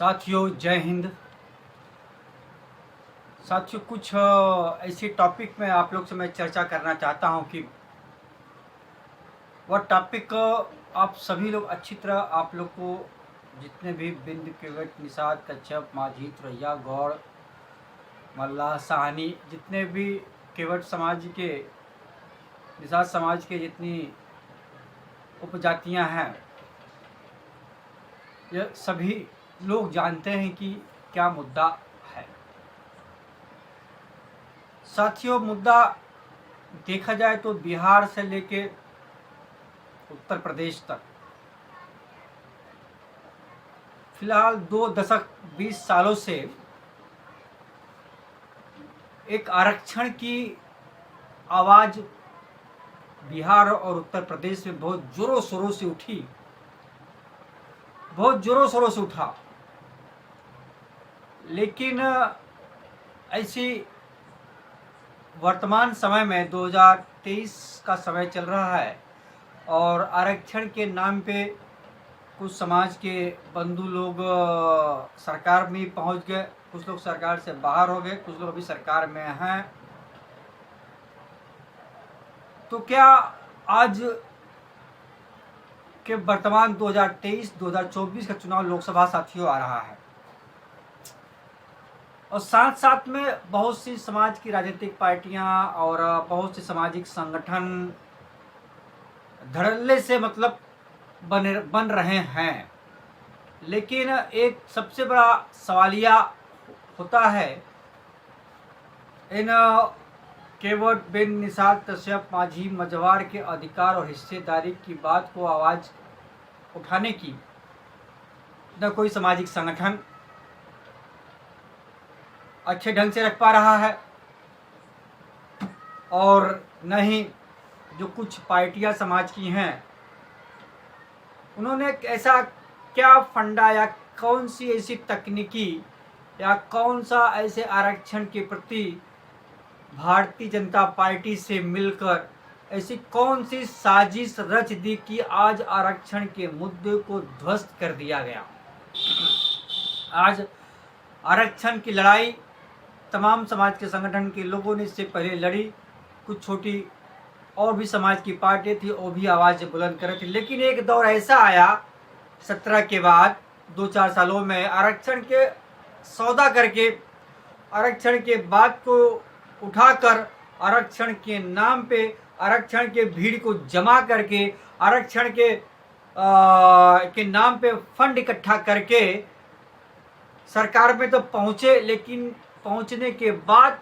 साथियों जय हिंद। साथियों कुछ ऐसे टॉपिक में आप लोग से मैं चर्चा करना चाहता हूं कि वह टॉपिक आप सभी लोग अच्छी तरह आप लोग को जितने भी बिंद केवट निषाद कच्छप माझी तुरैया गौड़ मल्लाह साहनी जितने भी केवट समाज के निषाद समाज के जितनी उपजातियां हैं यह सभी लोग जानते हैं कि क्या मुद्दा है। साथियों मुद्दा देखा जाए तो बिहार से लेके उत्तर प्रदेश तक फिलहाल 2 दशक 20 सालों से एक आरक्षण की आवाज बिहार और उत्तर प्रदेश में बहुत जोरों शोरों से उठी, बहुत जोरों शोरों से उठा। लेकिन ऐसी वर्तमान समय में 2023 का समय चल रहा है और आरक्षण के नाम पे कुछ समाज के बंधु लोग सरकार में पहुंच गए, कुछ लोग सरकार से बाहर हो गए, कुछ लोग अभी सरकार में हैं। तो क्या आज के वर्तमान 2023-2024 का चुनाव लोकसभा साथियों आ रहा है और साथ साथ में बहुत सी समाज की राजनीतिक पार्टियां और बहुत से सामाजिक संगठन धड़ल्ले से मतलब बन रहे हैं। लेकिन एक सबसे बड़ा सवालिया होता है इन केवट बिन निषाद कश्यप माझी मझवार के अधिकार और हिस्सेदारी की बात को आवाज उठाने की न कोई सामाजिक संगठन अच्छे ढंग से रख पा रहा है और न ही जो कुछ पार्टियां समाज की हैं उन्होंने ऐसा क्या फंडा या कौन सी ऐसी तकनीकी या कौन सा ऐसे आरक्षण के प्रति भारतीय जनता पार्टी से मिलकर ऐसी कौन सी साजिश रच दी कि आज आरक्षण के मुद्दे को ध्वस्त कर दिया गया। आज आरक्षण की लड़ाई तमाम समाज के संगठन के लोगों ने इससे पहले लड़ी, कुछ छोटी और भी समाज की पार्टी थी वो भी आवाज़ बुलंद कर रही थी। लेकिन एक दौर ऐसा आया 17 के बाद 2-4 सालों में आरक्षण के सौदा करके आरक्षण के बात को उठाकर आरक्षण के नाम पे आरक्षण के भीड़ को जमा करके आरक्षण के नाम पे फंड इकट्ठा करके सरकार में तो पहुंचे, लेकिन पहुंचने के बाद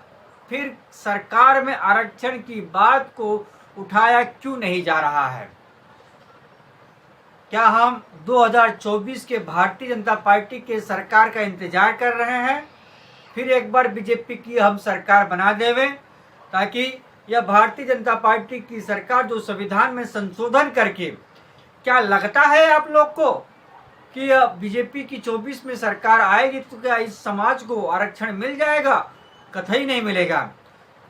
फिर सरकार में आरक्षण की बात को उठाया क्यों नहीं जा रहा है। क्या हम 2024 के भारतीय जनता पार्टी के सरकार का इंतजार कर रहे हैं फिर एक बार बीजेपी की हम सरकार बना देवें ताकि यह भारतीय जनता पार्टी की सरकार जो संविधान में संशोधन करके, क्या लगता है आप लोग को कि बीजेपी की 24 में सरकार आएगी तो क्या इस समाज को आरक्षण मिल जाएगा? कतई नहीं मिलेगा।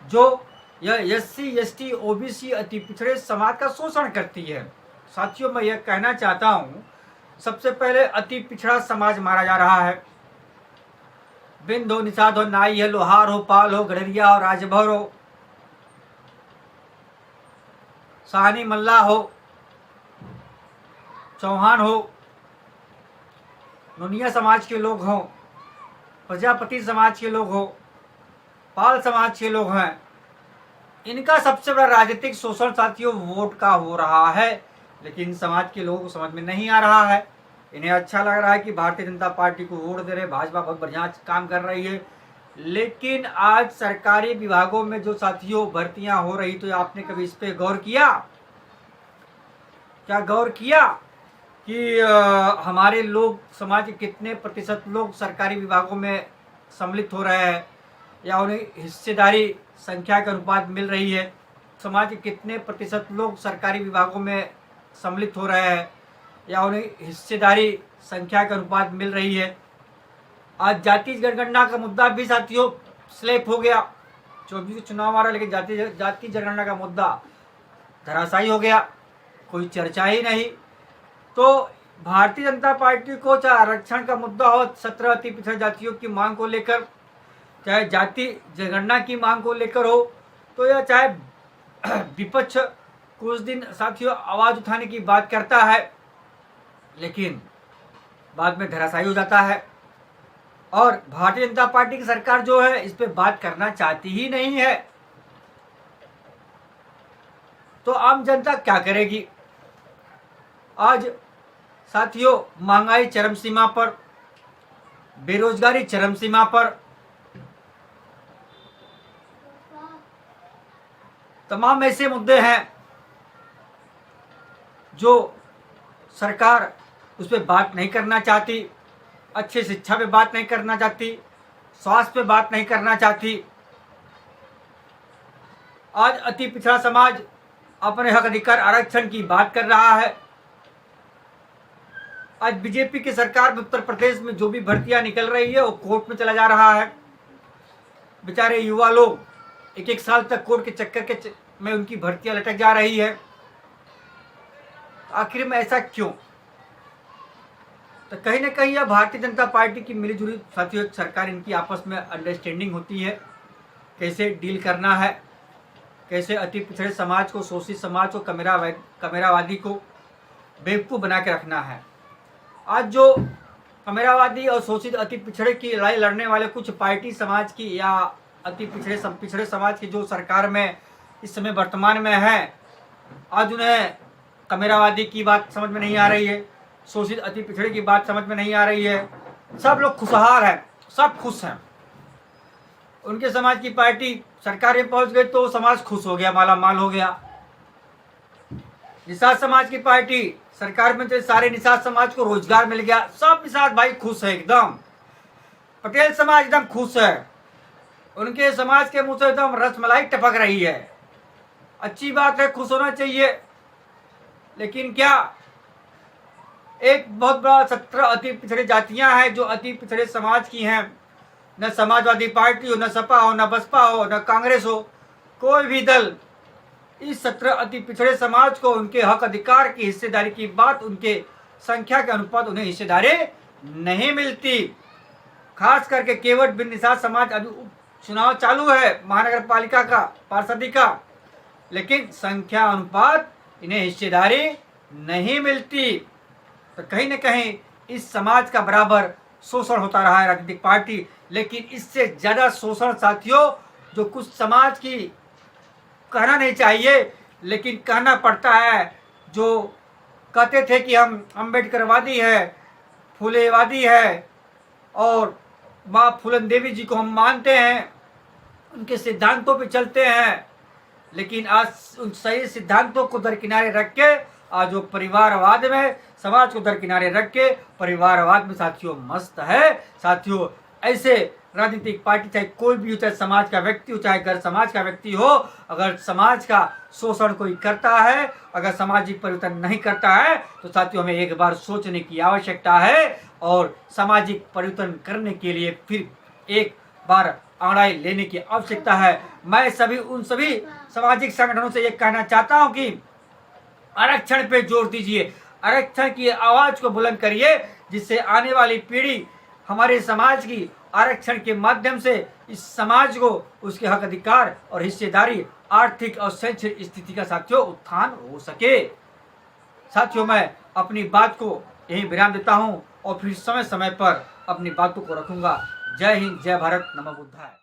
जो यह एससी एसटी ओबीसी अति पिछड़े समाज का शोषण करती है। साथियों मैं यह कहना चाहता हूँ, सबसे पहले अति पिछड़ा समाज मारा जा रहा है। बिंद हो, निषाद हो, नाई है, लोहार हो, पाल हो, गडरिया हो, राजभर हो, साहनी मल्ला हो, चौहान हो, नुनिया समाज के लोग हों, प्रजापति समाज के लोग हो, पाल समाज के लोग हैं, इनका सबसे बड़ा राजनीतिक शोषण साथियों वोट का हो रहा है। लेकिन समाज के लोगों को समझ में नहीं आ रहा है। इन्हें अच्छा लग रहा है कि भारतीय जनता पार्टी को वोट दे रहे, भाजपा बहुत बढ़िया काम कर रही है। लेकिन आज सरकारी विभागों में जो साथियों भर्तियां हो रही, तो आपने कभी इस पे गौर किया? क्या गौर किया कि हमारे लोग समाज के कितने प्रतिशत लोग सरकारी विभागों में सम्मिलित हो रहे हैं या उन्हें हिस्सेदारी संख्या के अनुपात मिल रही है? समाज के कितने प्रतिशत लोग सरकारी विभागों में सम्मिलित हो रहे हैं या उन्हें हिस्सेदारी संख्या के अनुपात मिल रही है? आज जाति जनगणना का मुद्दा भी साथियों स्लैप हो गया। 24 चुनाव आ रहा है लेकिन जाति जनगणना का मुद्दा धराशायी हो गया, कोई चर्चा ही नहीं। तो भारतीय जनता पार्टी को चाहे आरक्षण का मुद्दा हो, 17 अति पिछड़े जातियों की मांग को लेकर, चाहे जाति जनगणना की मांग को लेकर हो, तो या चाहे विपक्ष कुछ दिन साथियों आवाज उठाने की बात करता है, लेकिन बाद में धराशायी हो जाता है। और भारतीय जनता पार्टी की सरकार जो है इस पे बात करना चाहती ही नहीं है। तो आम जनता क्या करेगी? आज साथियों महंगाई चरम सीमा पर, बेरोजगारी चरम सीमा पर, तमाम ऐसे मुद्दे हैं जो सरकार उस पर बात नहीं करना चाहती। अच्छी शिक्षा पे बात नहीं करना चाहती, स्वास्थ्य पे बात नहीं करना चाहती। आज अति पिछड़ा समाज अपने हक अधिकार आरक्षण की बात कर रहा है। आज बीजेपी की सरकार में उत्तर प्रदेश में जो भी भर्तियां निकल रही है वो कोर्ट में चला जा रहा है। बेचारे युवा लोग 1-1 साल तक कोर्ट के चक्कर में उनकी भर्तियां लटक जा रही है। आखिर में ऐसा क्यों? तो कहीं ना कहीं यह भारतीय जनता पार्टी की मिलीजुली साथियों सरकार, इनकी आपस में अंडरस्टैंडिंग होती है, कैसे डील करना है, कैसे अति पिछड़े समाज को, शोषित समाज को, कमेरावादी को बेवकूफ़ बना के रखना है। आज जो कमेरावादी और शोषित अति पिछड़े की लड़ाई लड़ने वाले कुछ पार्टी समाज की या अति पिछड़े समाज की जो सरकार में इस समय वर्तमान में है, आज उन्हें कमेरावादी की बात समझ में नहीं आ रही है, शोषित अति पिछड़े की बात समझ में नहीं आ रही है। सब लोग खुशहाल हैं, सब खुश हैं। उनके समाज की पार्टी सरकार में पहुंच गई तो समाज खुश हो गया, माला माल हो गया। निषाद समाज की पार्टी सरकार में तो सारे निषाद समाज को रोजगार मिल गया, सब निषाद भाई खुश है एकदम। पटेल समाज एकदम खुश है, उनके समाज के मुंह से एकदम रसमलाई टपक रही है। अच्छी बात है, खुश होना चाहिए। लेकिन क्या एक बहुत बड़ा 17 अति पिछड़े जातियां हैं जो अति पिछड़े समाज की हैं। न समाजवादी पार्टी हो, न सपा हो, न बसपा हो, न कांग्रेस हो, कोई भी दल इस 17 अति पिछड़े समाज को उनके हक अधिकार की हिस्सेदारी की बात, उनके संख्या के अनुपात उन्हें हिस्सेदारी नहीं मिलती। खास करके केवट बिन निषाद समाज, अभी चुनाव चालू है महानगर पालिका का, पार्षदी का, लेकिन संख्या अनुपात इन्हें हिस्सेदारी नहीं मिलती। तो कहीं न कहीं इस समाज का बराबर शोषण होता रहा है राजनीतिक पार्टी। लेकिन इससे ज़्यादा शोषण साथियों जो कुछ समाज की कहना नहीं चाहिए लेकिन कहना पड़ता है, जो कहते थे कि हम अम्बेडकरवादी है, फुलेवादी है और माँ फूलन देवी जी को हम मानते हैं, उनके सिद्धांतों पे चलते हैं, लेकिन आज उन सही सिद्धांतों को दरकिनारे रख के आज वो परिवारवाद में, समाज को दरकिनारे रख के परिवारवाद में साथियों मस्त है। साथियों ऐसे राजनीतिक पार्टी चाहे कोई भी हो, चाहे समाज का व्यक्ति हो, चाहे गैर समाज का व्यक्ति हो, अगर समाज का शोषण कोई करता है, अगर सामाजिक परिवर्तन नहीं करता है तो साथियों हमें एक बार सोचने की आवश्यकता है और सामाजिक परिवर्तन करने के लिए फिर एक बार अंगड़ाई लेने की आवश्यकता है। मैं उन सभी सामाजिक संगठनों से ये कहना चाहता हूँ कि आरक्षण पे जोर दीजिए, आरक्षण की आवाज को बुलंद करिए, जिससे आने वाली पीढ़ी हमारे समाज की आरक्षण के माध्यम से इस समाज को उसके हक अधिकार और हिस्सेदारी, आर्थिक और शैक्षणिक स्थिति का साथियों उत्थान हो सके। साथियों मैं अपनी बात को यहीं विराम देता हूं और फिर समय समय पर अपनी बातों को रखूंगा। जय हिंद, जय भारत, नमो बुद्धाय।